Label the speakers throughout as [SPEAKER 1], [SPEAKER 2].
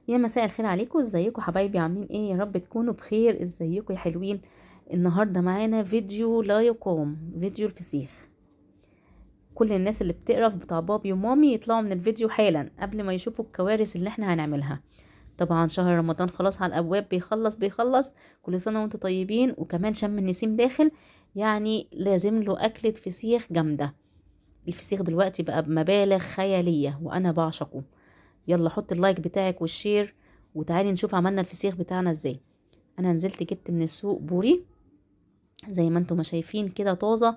[SPEAKER 1] يا مساء الخير عليكم، ازيكم حبايبي؟ عاملين ايه؟ يا رب تكونوا بخير. ازيكم يا حلوين؟ النهارده معانا فيديو لا يقاوم، فيديو الفسيخ. كل الناس اللي بتقرف بتاع بابي ومامي يطلعوا من الفيديو حالا قبل ما يشوفوا الكوارث اللي احنا هنعملها. طبعا شهر رمضان خلاص على الابواب، بيخلص. كل سنه وانتم طيبين، وكمان شم النسيم داخل، يعني لازم له اكله فسيخ جامده. الفسيخ دلوقتي بقى بمبالغ خياليه وانا بعشقه. يلا حط اللايك بتاعك والشير، وتعالي نشوف عملنا الفسيخ بتاعنا ازاي. انا نزلت جبت من السوق بوري، زي ما انتم ما شايفين كده، طازة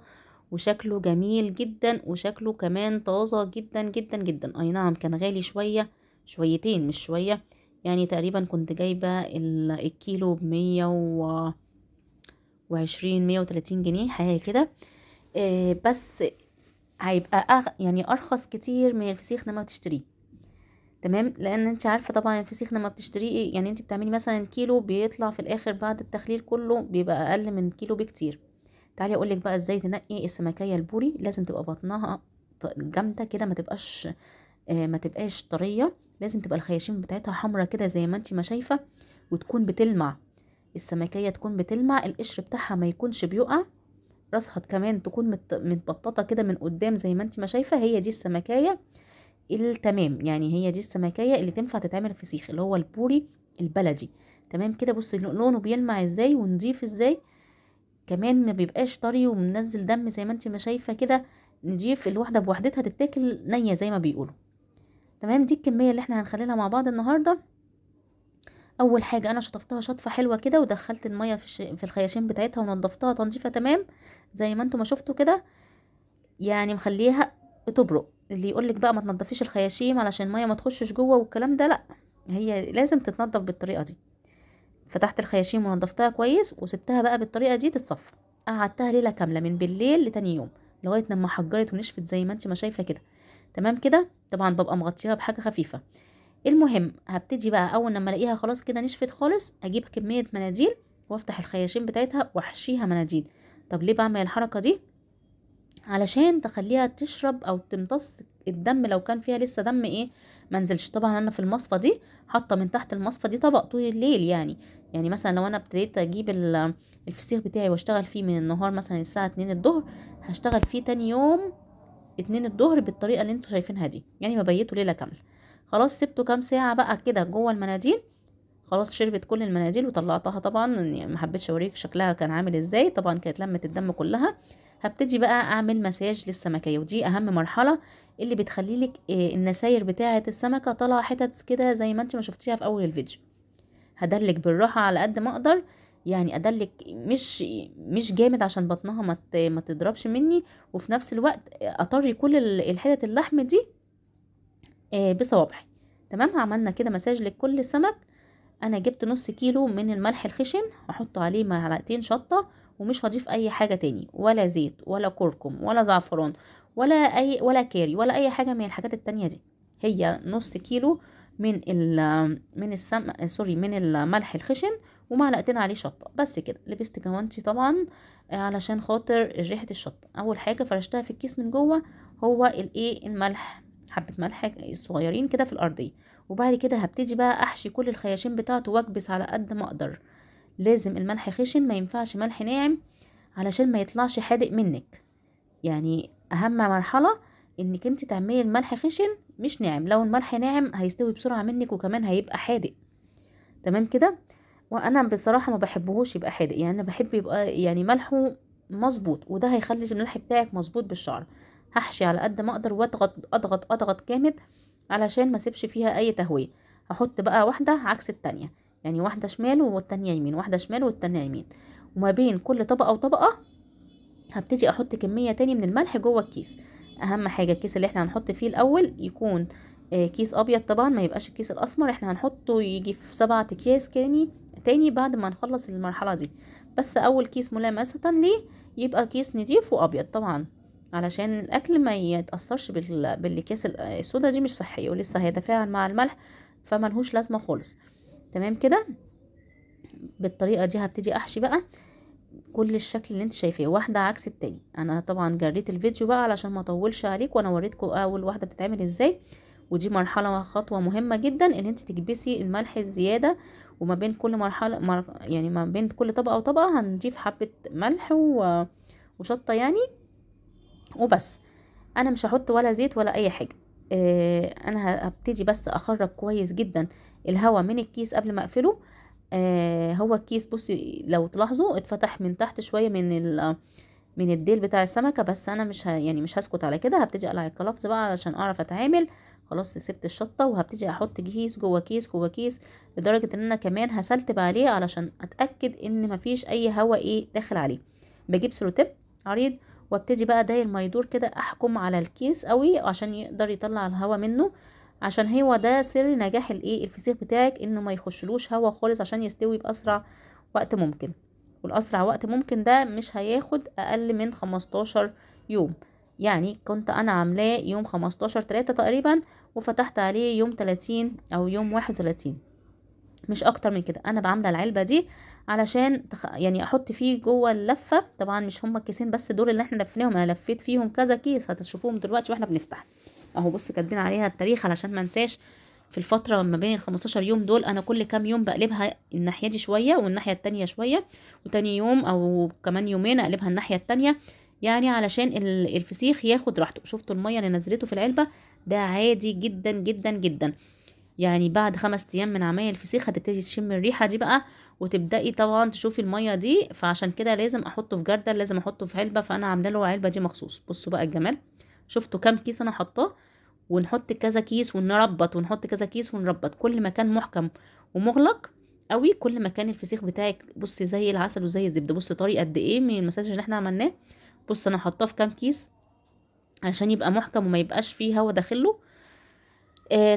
[SPEAKER 1] وشكله جميل جدا، وشكله كمان طازة جدا جدا جدا. اي نعم كان غالي شوية، شويتين مش شوية. يعني تقريبا كنت جايبة الكيلو ب120 130 جنيه حاجة كده. بس هيبقى يعني ارخص كتير من الفسيخ لما تشتريه. تمام، لان انت عارفه طبعا الفسيخ لما بتشتريه ايه، يعني انت بتعملي مثلا كيلو بيطلع في الاخر بعد التخليل كله بيبقى اقل من كيلو بكتير. تعالي اقولك بقى ازاي تنقي السمكيه البوري. لازم تبقى بطنها جامده كده، ما تبقاش طريه. لازم تبقى الخياشيم بتاعتها حمرا كده زي ما انت ما شايفه، وتكون بتلمع. السمكيه تكون بتلمع، القشر بتاعها ما يكونش بيقع. راسها كمان تكون متبططه كده من قدام زي ما انت ما شايفه. هي دي السمكيه التمام، يعني هي دي السمكية اللي تنفع تتعمل فسيخ، اللي هو البوري البلدي. تمام كده. بصي لونه بيلمع ازاي ونضيف ازاي، كمان ما بيبقاش طري ومنزل دم زي ما انت ما شايفه كده. نضيف الواحده بوحدتها، تتاكل نيه زي ما بيقولوا. تمام، دي الكميه اللي احنا هنخليها مع بعض النهارده. اول حاجه انا شطفتها شطفه حلوه كده، ودخلت الميه في الخياشيم بتاعتها ونضفتها تنظيفه تمام زي ما انتم ما شفتوا كده. يعني مخليها بتبرق. اللي يقولك بقى ما تنضفيش الخياشيم علشان الميه ما تخشش جوه والكلام ده، لا، هي لازم تتنضف بالطريقه دي. فتحت الخياشيم ونضفتها كويس وسبتها بقى بالطريقه دي تتصفى. قعدتها ليله كامله من بالليل لتاني يوم لغايه لما حجرت ونشفت زي ما انت ما شايفه كده. تمام كده. طبعا ببقى مغطيها بحاجه خفيفه. المهم هبتدي بقى اول لما الاقيها خلاص كده نشفت خالص، اجيب كميه مناديل وافتح الخياشيم بتاعتها واحشيها مناديل. طب ليه بعمل الحركه دي؟ علشان تخليها تشرب او تمتص الدم لو كان فيها لسه دم ايه منزلش. طبعا انا في المصفى دي حاطه من تحت المصفى دي طبق طول الليل. يعني مثلا لو انا ابتديت اجيب الفسيخ بتاعي واشتغل فيه من النهار مثلا الساعه 2 الظهر، هشتغل فيه تاني يوم 2 الظهر بالطريقه اللي انتوا شايفينها دي، يعني ببيته ليله كامله. خلاص سبته كام ساعه بقى كده جوه المناديل. خلاص شربت كل المناديل وطلعتها طبعا، يعني ما حبيتش اوريك شكلها كان عامل ازاي. طبعا كانت لمت الدم كلها. هبتدي بقى اعمل مساج للسمكيه، ودي اهم مرحله، اللي بتخلي لك النساير بتاعه السمكه طالعه حتت كده زي ما انت ما شفتيها في اول الفيديو. هدلك بالراحه على قد ما اقدر، يعني ادلك مش جامد عشان بطنها ما تضربش مني، وفي نفس الوقت اطري كل الحتت اللحم دي بصوابعي. تمام، عملنا كده مساج لكل السمك. انا جبت نص كيلو من الملح الخشن، هحط عليه معلقتين شطة، ومش هضيف اي حاجة تاني، ولا زيت ولا كركم ولا زعفران ولا كاري ولا اي حاجة من الحاجات التانية دي. هي نص كيلو من الملح الخشن، ومعلقتين عليه شطة. بس كده لبست جوانتي طبعا علشان خاطر ريحة الشطة. اول حاجة فرشتها في الكيس من جوه هو الملح، حبة ملح صغيرين كده في الأرضية. وبعد كده هبتدي بقى احشي كل الخياشيم بتاعته واكبس على قد ما اقدر. لازم الملح خشن، ما ينفعش ملح ناعم علشان ما يطلعش حادق منك. يعني اهم مرحلة انك انت تعملي الملح خشن مش ناعم. لو الملح ناعم هيستوي بسرعة منك وكمان هيبقى حادق. تمام كده. وانا بصراحة ما بحبهوش يبقى حادق، يعني انا بحب يبقى يعني ملحه مظبوط، وده هيخلي الملح بتاعك مظبوط بالشعر. هحشي على قد ما اقدر واضغط اضغط اضغط جامد علشان ما اسيبش فيها اي تهوية. هحط بقى واحدة عكس التانية، يعني واحدة شمال والتانية يمين، واحدة شمال والتانية يمين. وما بين كل طبقة وطبقة هبتدي احط كمية تاني من الملح جوه الكيس. اهم حاجة الكيس اللي احنا هنحط فيه الاول يكون كيس ابيض طبعا، ما يبقاش الكيس الاسمر. احنا هنحطه يجي في 7 اكياس تاني بعد ما نخلص المرحلة دي. بس اول كيس ملامسة ليه يبقى كيس نضيف وابيض طبعا، علشان الاكل ما يتأثرش بالاكياس السودا دي، مش صحية ولسه هيتفاعل مع الملح، فملهوش لازمة خالص. تمام كده. بالطريقة دي هبتدي احشي بقى كل الشكل اللي انت شايفاه، واحده عكس التاني. انا طبعا جريت الفيديو بقى علشان ما اطولش عليك، وانا وريتكم اول واحده بتتعمل ازاي. ودي مرحله خطوه مهمه جدا ان انت تكبسي الملح الزياده. وما بين كل يعني ما بين كل طبقه وطبقه هنضيف حبه ملح وشطه يعني، وبس. انا مش هحط ولا زيت ولا اي حاجه. انا هبتدي بس اخرج كويس جدا الهواء من الكيس قبل ما اقفله. هو الكيس بصي لو تلاحظوا اتفتح من تحت شويه من الديل بتاع السمكه، بس انا يعني مش هسكت على كده، هبتدي اقلع الكلافز بقى علشان اعرف اتعامل. خلاص سبت الشطه وهبتدي احط كيس جوه كيس جوه كيس، لدرجه ان انا كمان هسلتب عليه علشان اتاكد ان مفيش اي هواء داخل عليه. بجيب سلوتيب عريض وابتدي بقى داير ما يدور كده احكم على الكيس قوي عشان يقدر يطلع الهواء منه، عشان هو ده سر نجاح الفسيخ بتاعك، انه ما يخشلوش هواء خالص عشان يستوي باسرع وقت ممكن. والاسرع وقت ممكن ده مش هياخد اقل من 15 يوم. يعني كنت انا عاملاه يوم 15/3 تقريبا، وفتحت عليه يوم 30 او يوم 31، مش اكتر من كده. انا بعمل العلبه دي علشان يعني احط فيه جوه اللفه. طبعا مش هما الكيسين بس دول اللي احنا لفيناهم، انا لفيت فيهم كذا كيس هتشوفوهم دلوقتي واحنا بنفتح اهو. بص كاتبين عليها التاريخ علشان ما انساش. في الفتره ما بين ال 15 يوم دول انا كل كام يوم بقلبها الناحيه دي شويه والناحيه التانية شويه، وتاني يوم او كمان يومين اقلبها الناحيه التانية، يعني علشان الفسيخ ياخد راحته. شفتوا الميه اللي نزلته في العلبه؟ ده عادي جدا جدا جدا. يعني بعد 5 ايام من عمايل الفسيخ هتبتدي تشم الريحه دي بقى، وتبداي طبعا تشوفي الميه دي. فعشان كده لازم احطه في جردل، لازم احطه في علبه، فانا عامله له علبه دي مخصوص. بصوا بقى الجمال، شفتوا كام كيس انا حطاه؟ ونحط كذا كيس ونربط، ونحط كذا كيس ونربط. كل ما كان محكم ومغلق قوي كل ما كان الفسيخ بتاعك بصي زي العسل وزي الزبده. بصي طري قد ايه من المساج اللي احنا عملناه. بص انا حطاه في كام كيس عشان يبقى محكم وما يبقاش فيه هوا داخله.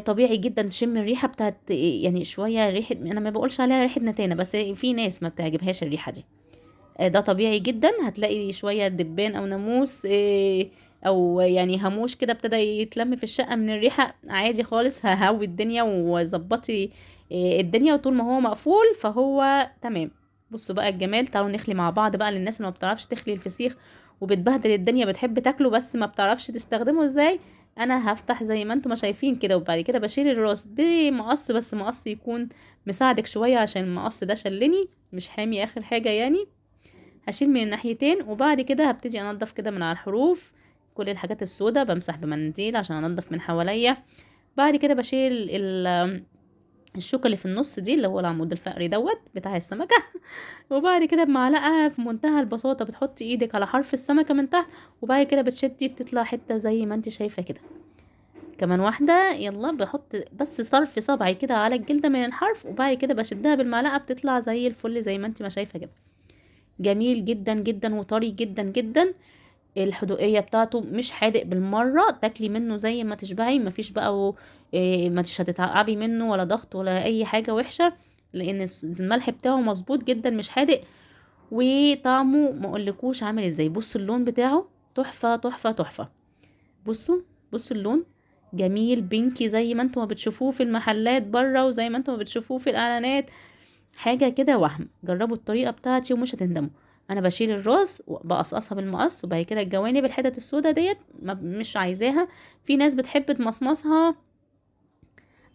[SPEAKER 1] طبيعي جدا تشم الريحه بتاعت يعني شويه ريحه، انا ما بقولش عليها ريحه نتانه، بس في ناس ما بتعجبهاش الريحه دي. ده طبيعي جدا. هتلاقي شويه دبان او ناموس او يعني هاموش كده ابتدى يتلم في الشقه من الريحه، عادي خالص. ههوي الدنيا وظبطي الدنيا، وطول ما هو مقفول فهو تمام. بصوا بقى الجمال. تعالوا نخلي مع بعض بقى للناس اللي ما بتعرفش تخلي الفسيخ وبتبهدل الدنيا، بتحب تاكله بس ما بتعرفش تستخدمه ازاي. انا هفتح زي ما انتم ما شايفين كده، وبعد كده بشيل الراس بمقص، بس مقص يكون مساعدك شويه عشان المقص ده شلني مش حامي اخر حاجه يعني. هشيل من الناحيتين، وبعد كده هبتدي انضف كده من على الحروف كل الحاجات السوداء، بمسح بمنديل عشان انضف من حواليا. بعد كده بشيل الشوكة اللي في النص دي اللي هو العمود الفقري بتاع السمكة. وبعد كده بمعلقة في منتهى البساطة بتحطي ايدك على حرف السمكة من تحت، وبعد كده بتشدي بتطلع حتة زي ما انت شايفة كده. كمان واحدة، يلا بحط بس صرف صبعي كده على الجلدة من الحرف، وبعد كده بشدها بالمعلقة بتطلع زي الفل زي ما انت ما شايفة كده. جميل جدا جدا وطري جدا جدا. الحدوقية بتاعته مش حادق بالمرة، تاكلي منه زي ما تشبعي، مفيش بقى مش هتتعقبي منه ولا ضغط ولا اي حاجة وحشة، لان الملح بتاعه مظبوط جدا مش حادق. وطعمه ما اقولكوش عامل ازاي. بصوا اللون بتاعه تحفة تحفة تحفة. بصوا اللون جميل بينكي زي ما انتم ما بتشوفوه في المحلات بره، وزي ما انتم ما بتشوفوه في الاعلانات. حاجة كده وهم. جربوا الطريقة بتاعتي ومش هتندموا. انا بشيل الراس وبقصقصها بالمقص، وبعد كده الجوانب الحتت السوداء ديت مش عايزاها. في ناس بتحب تمصمصها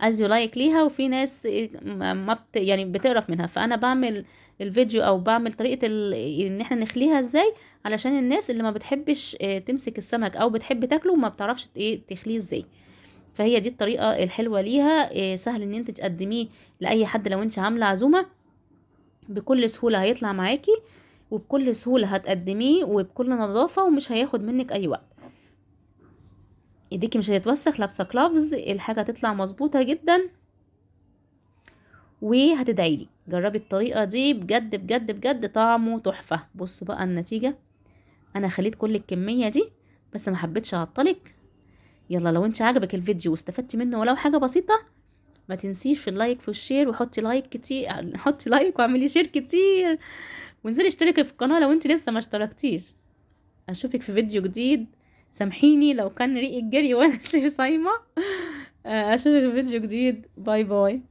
[SPEAKER 1] as you like ليها، وفي ناس ما يعني بتقرف منها. فانا بعمل الفيديو او بعمل طريقة ان احنا نخليها ازاي علشان الناس اللي ما بتحبش تمسك السمك او بتحب تاكله وما بتعرفش تخليه ازاي. فهي دي الطريقة الحلوة ليها. سهل ان انت تقدميه لاي حد لو انت عاملة عزومة، بكل سهولة هيطلع معاكي، وبكل سهولة هتقدميه وبكل نظافة، ومش هياخد منك اي وقت. ايديكي مش هتتوسخ، لابسه كلافز، الحاجه هتطلع مظبوطه جدا. وهتدعيلي جربي الطريقه دي بجد بجد بجد، طعمه تحفه. بصوا بقى النتيجه. انا خليت كل الكميه دي بس ما حبيتش اعطلك. يلا لو انت عجبك الفيديو واستفدتي منه ولو حاجه بسيطه، ما تنسيش في اللايك والشير، وحطي لايك كتير، حطي لايك واعملي شير كتير، وانزلي اشتركي في القناه لو انت لسه ما اشتركتيش. اشوفك في فيديو جديد. سامحيني لو كان ريقي الجري وانا صايمه. اشوفك في فيديو جديد. باي باي.